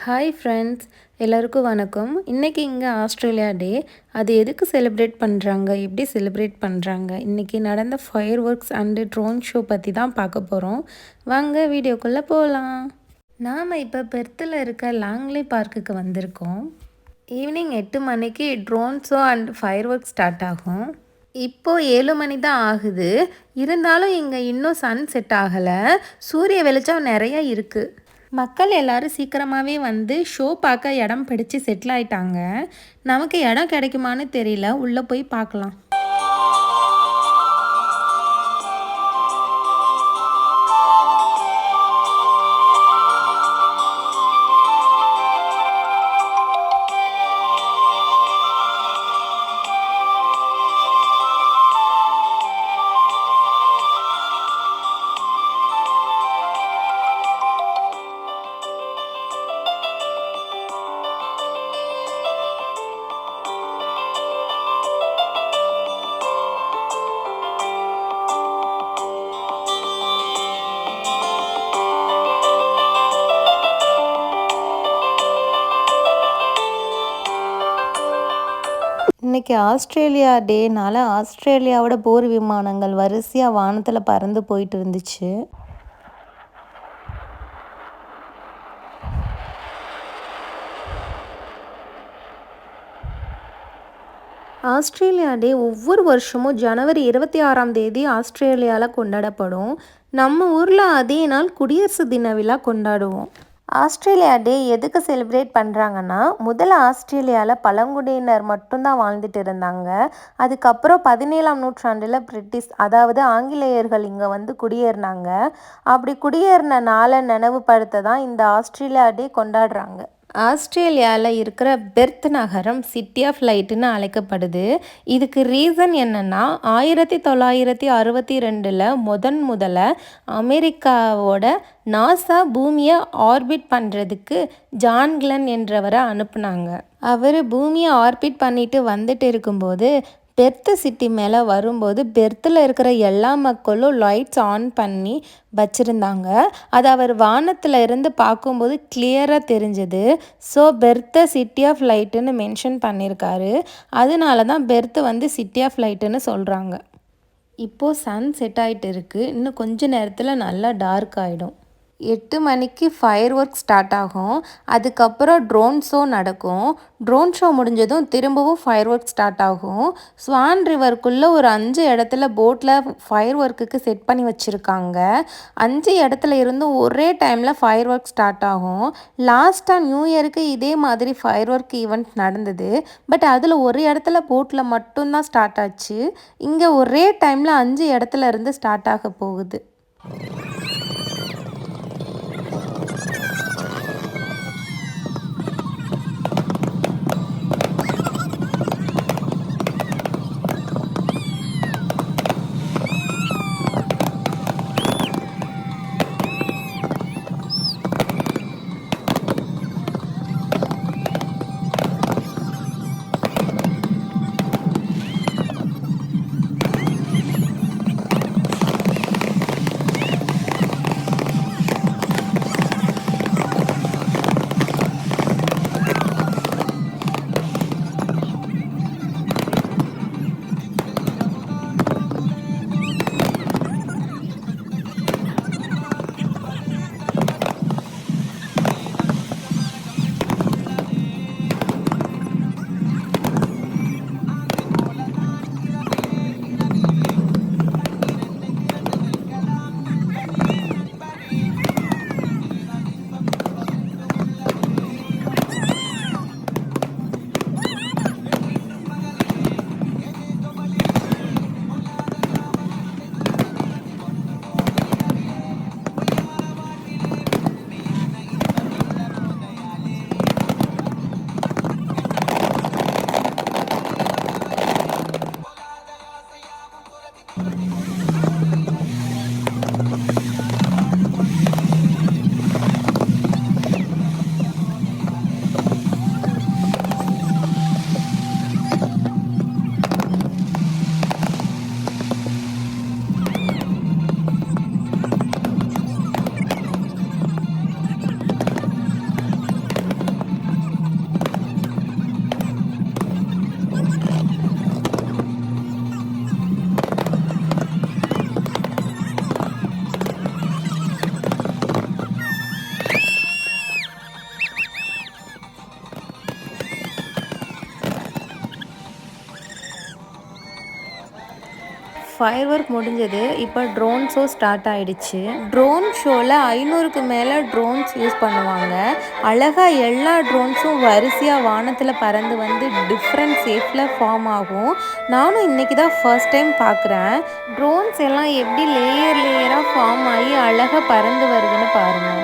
Hi friends, எல்லாருக்கும் வணக்கம். இன்றைக்கி இங்கே ஆஸ்திரேலியா டே. அது எதுக்கு செலிப்ரேட் பண்ணுறாங்க, எப்படி செலிப்ரேட் பண்ணுறாங்க, இன்றைக்கி நடந்த fire works and drone show பற்றி தான் பார்க்க போகிறோம். வாங்க வீடியோக்குள்ளே போகலாம். நாம் இப்போ பெர்த்தில் இருக்க லாங்லே பார்க்குக்கு வந்திருக்கோம். ஈவினிங் 8 மணிக்கு drone show and fire work start ஆகும். இப்போது 7 மணி தான் ஆகுது. இருந்தாலும் இங்கே இன்னும் சன் செட் ஆகலை. சூரிய வெளிச்சம் நிறையா இருக்குது. மக்கள் எல்லோரும் சீக்கிரமாகவே வந்து ஷோ பார்க்க இடம் பிடிச்சி செட்டில் ஆகிட்டாங்க. நமக்கு இடம் கிடைக்குமான்னு தெரியல, உள்ளே போய் பார்க்கலாம். இன்றைக்கி ஆஸ்திரேலியா டேனால் ஆஸ்திரேலியாவோட போர் விமானங்கள் வரிசையாக வானத்தில் பறந்து போயிட்டு இருந்துச்சு. ஆஸ்திரேலியா டே ஒவ்வொரு வருஷமும் ஜனவரி 26ஆம் தேதி ஆஸ்திரேலியாவில் கொண்டாடப்படும். நம்ம ஊரில் அதே நாள் குடியரசு தின விழா கொண்டாடுவோம். ஆஸ்திரேலியா டே எதுக்கு செலிப்ரேட் பண்ணுறாங்கன்னா, முதல்ல ஆஸ்திரேலியாவில் பழங்குடியினர் மட்டும்தான் வாழ்ந்துட்டு இருந்தாங்க. அதுக்கப்புறம் 17ஆம் நூற்றாண்டில் பிரிட்டிஷ், அதாவது ஆங்கிலேயர்கள் இங்கே வந்து குடியேறினாங்க. அப்படி குடியேறின நாளை நினைவுபடுத்த தான் இந்த ஆஸ்திரேலியா டே கொண்டாடுறாங்க. ஆஸ்திரேலியாவில் இருக்கிற பெர்த் நகரம் சிட்டி ஆஃப் லைட்டுன்னு அழைக்கப்படுது. இதுக்கு ரீசன் என்னென்னா, 1962 முதல்ல அமெரிக்காவோட நாசா பூமியை ஆர்பிட் பண்ணுறதுக்கு ஜான் கிளன் என்றவரை அனுப்புனாங்க. அவர் பூமியை ஆர்பிட் பண்ணிட்டு வந்துட்டு இருக்கும்போது பெர்த் சிட்டி மேலே வரும்போது பெர்த்தில் இருக்கிற எல்லா மக்களும் லைட்ஸ் ஆன் பண்ணி வச்சுருந்தாங்க. அது அவர் வானத்தில் இருந்து பார்க்கும்போது கிளியராக தெரிஞ்சது. ஸோ பெர்த்தை சிட்டி ஆஃப் லைட்டுன்னு மென்ஷன் பண்ணியிருக்காரு. அதனால தான் பெர்த் வந்து சிட்டி ஆஃப் லைட்டுன்னு சொல்கிறாங்க. இப்போது சன் செட் ஆகிட்டு இருக்குது. இன்னும் கொஞ்ச நேரத்தில் நல்லா டார்க் ஆகிடும். 8 மணிக்கு ஃபயர் ஒர்க் ஸ்டார்ட் ஆகும். அதுக்கப்புறம் ட்ரோன் ஷோ நடக்கும். ட்ரோன் ஷோ முடிஞ்சதும் திரும்பவும் ஃபயர் ஒர்க் ஸ்டார்ட் ஆகும். ஸ்வான் ரிவருக்குள்ளே ஒரு 5 இடத்துல போட்டில் ஃபயர் ஒர்க்குக்கு செட் பண்ணி வச்சுருக்காங்க. 5 இடத்துல இருந்தும் ஒரே டைமில் ஃபயர் ஒர்க் ஸ்டார்ட் ஆகும். லாஸ்ட்டாக நியூ இயருக்கு இதே மாதிரி ஃபயர் ஒர்க் ஈவெண்ட் நடந்தது. பட் அதில் ஒரு இடத்துல போட்டில் மட்டும்தான் ஸ்டார்ட் ஆச்சு. இங்கே ஒரே டைமில் 5 இடத்துல இருந்து ஸ்டார்ட் ஆக போகுது. ஃபயர் ஒர்க் முடிஞ்சது. இப்போ ட்ரோன் ஷோ ஸ்டார்ட் ஆயிடுச்சு. ட்ரோன் ஷோவில் 500க்கு மேலே ட்ரோன்ஸ் யூஸ் பண்ணுவாங்க. அழகாக எல்லா ட்ரோன்ஸும் வரிசையாக வானத்தில் பறந்து வந்து டிஃப்ரெண்ட் ஷேப்பில் ஃபார்ம் ஆகும். நானும் இன்றைக்கி தான் ஃபர்ஸ்ட் டைம் பார்க்குறேன். ட்ரோன்ஸ் எல்லாம் எப்படி லேயர் லேயராக ஃபார்ம் ஆகி அழகாக பறந்து வருதுன்னு பாருங்கள்.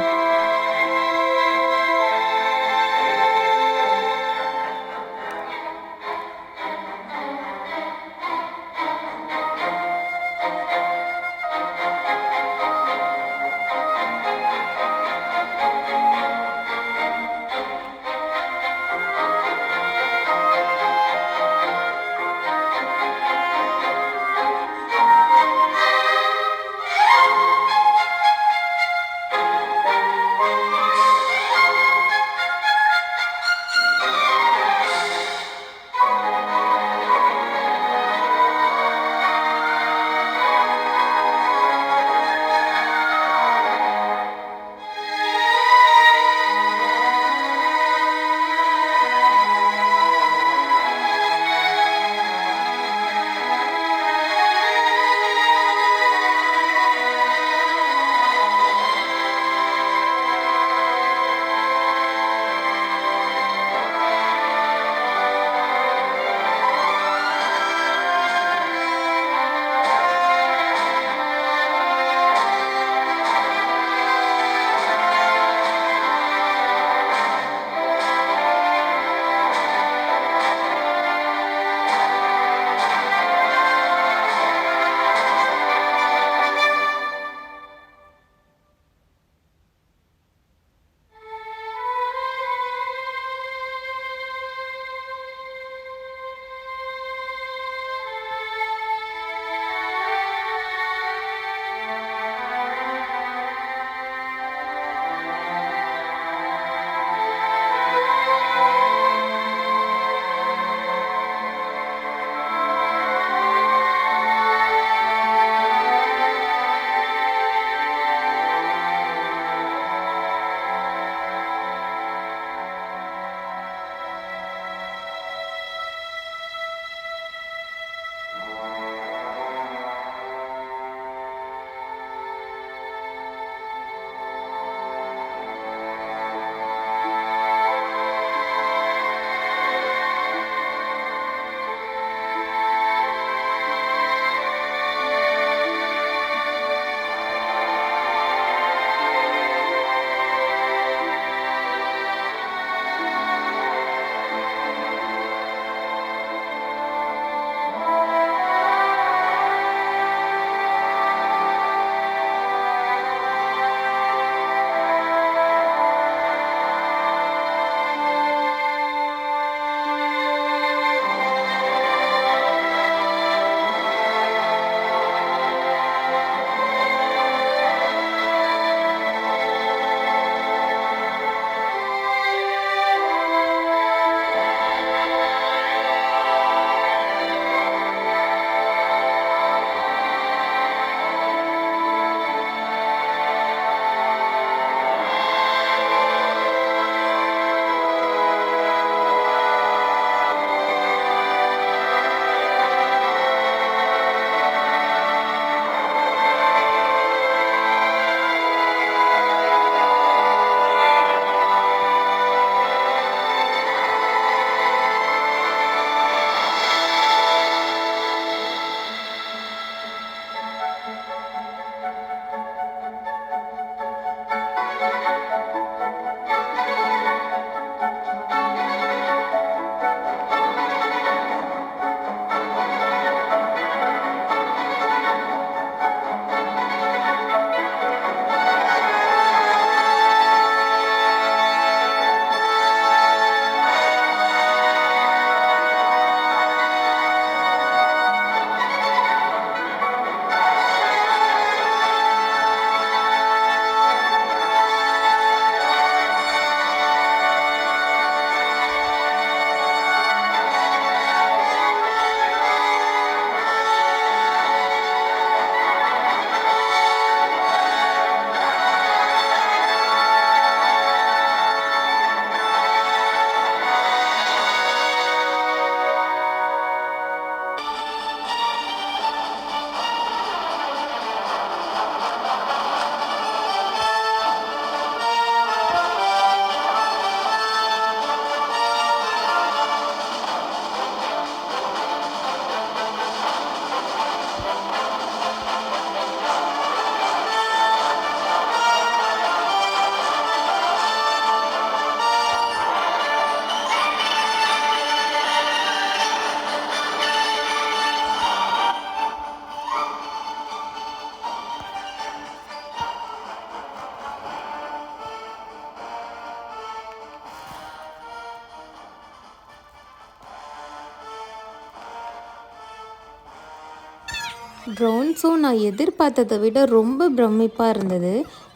ட்ரோன் ஷோ நான் எதிர்பார்த்ததை விட ரொம்ப பிரமிப்பாக இருந்தது.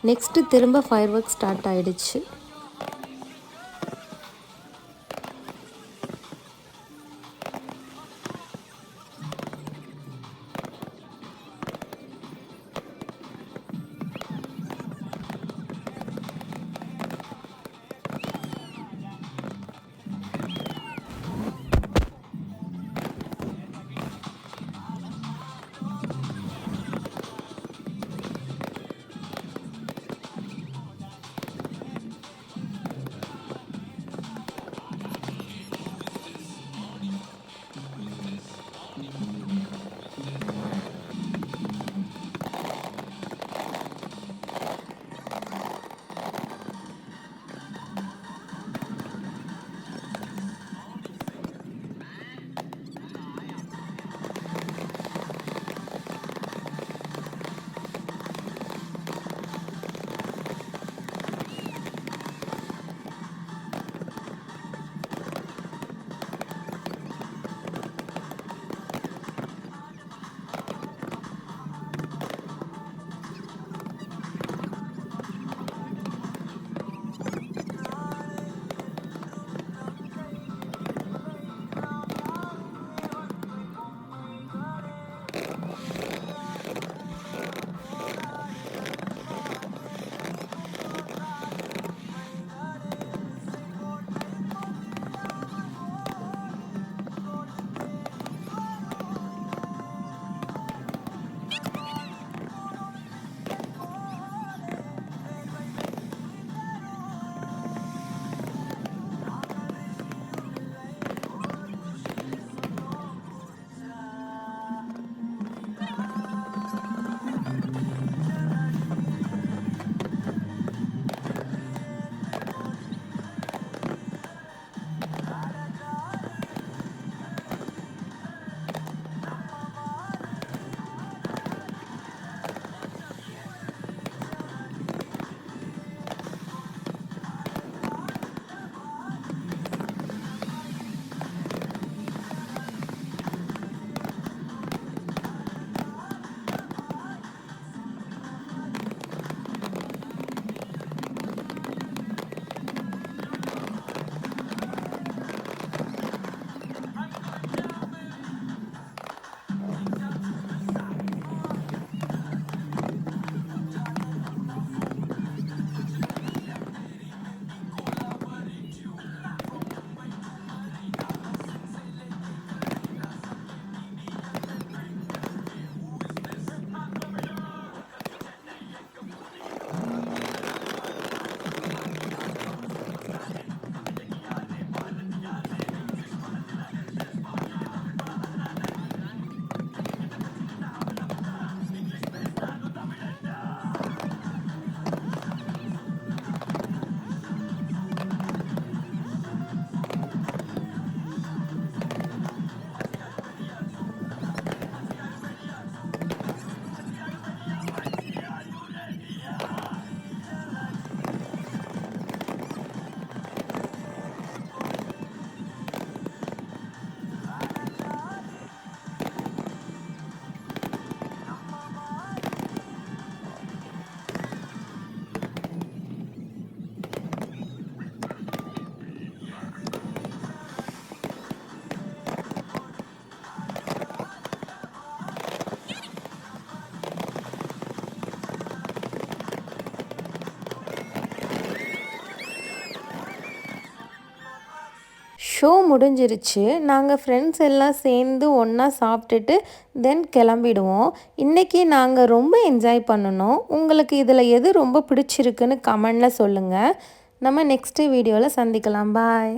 நெக்ஸ்ட்டு திரும்ப ஃபயர் ஒர்க் ஸ்டார்ட் ஆகிடுச்சு. ஷோ முடிஞ்சிருச்சு. நாங்கள் ஃப்ரெண்ட்ஸ் எல்லாம் சேர்ந்து ஒன்றா சாப்பிட்டுட்டு தென் கிளம்பிடுவோம். இன்றைக்கி நாங்கள் ரொம்ப என்ஜாய் பண்ணினோம். உங்களுக்கு இதில் எது ரொம்ப பிடிச்சிருக்குன்னு கமெண்டில் சொல்லுங்கள். நம்ம நெக்ஸ்ட்டு வீடியோவில் சந்திக்கலாம். பாய்.